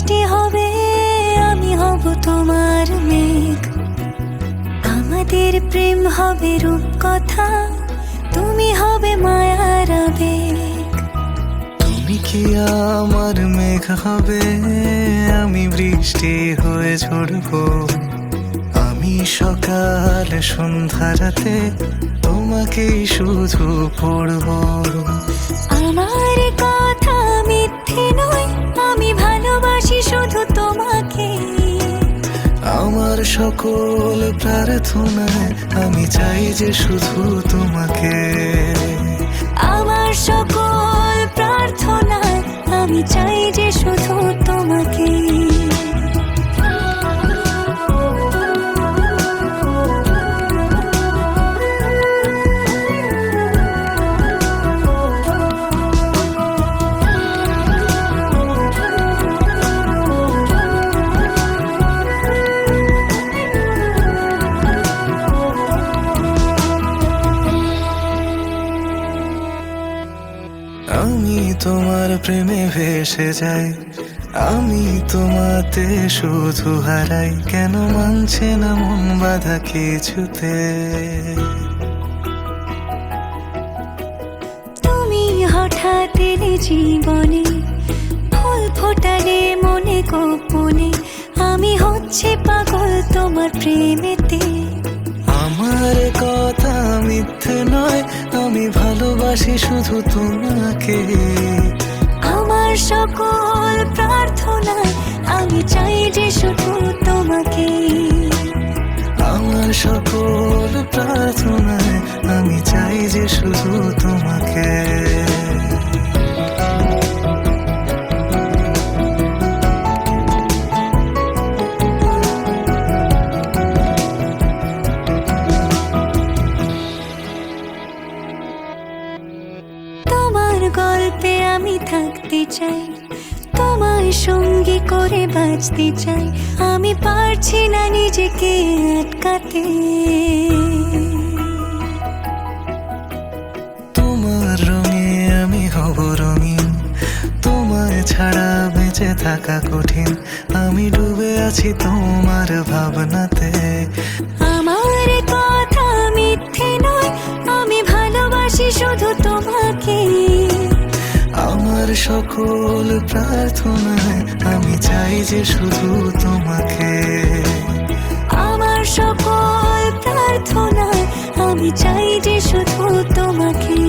বৃষ্টি হবে, আমি হব তোমার মেঘ। আমাদের প্রেম হবে রূপকথা, তুমি হবে মায়ার আবেগ। তুমি কি আমার মেঘ হবে, আমি বৃষ্টি হয়ে ঝরবো। আমি সকাল সন্ধ্যা রাতে তোমাকেই শুধু পড়বো। আমার কথা মিথ্যে নয়, আমি ভালোবাসি শুধু তোমাকে। আমার সকল প্রার্থনায় আমি চাই যে শুধু তোমাকে। আমার সকল প্রার্থনায় আমি চাই যে শুধু তোমাকে। আমি তোমার প্রেমে ভেসে যাই, আমি তোমাতে শুধু হারাই। কেন মানছে না মন বাধা কিছুতে। তুমি হঠাৎ এলে জীবনে, ফুল ফোটালে মনে গোপনে। আমি হচ্ছে পাগল তোমার প্রেমেতে। আমার কথা মিথ্যে নয়, আমি ভালোবাসি শুধু তোমাকে। আমার সকল প্রার্থনায় আমি চাই যে শুধু তোমাকে। আমার সকল প্রার্থনায় আমি চাই যে শুধু তোমাকে। তোমার গল্পে আমি থাকতে চাই, তোমার সঙ্গী করে বাঁচতে চাই। আমি পারছি না নিজেকে আটকাতে। তোমার রঙে আমি হব রঙিন, তোমার ছাড়া বেঁচে থাকা কঠিন। আমি ডুবে আছি তোমার ভাবনাতে। আমার কথা মিথ্যে নয়, আমি ভালোবাসি শুধু তোমাকে। আমার সকল প্রার্থনায় আমি চাই যে শুধু তোমাকে। আমার সকল প্রার্থনায় আমি চাই যে শুধু তোমাকে।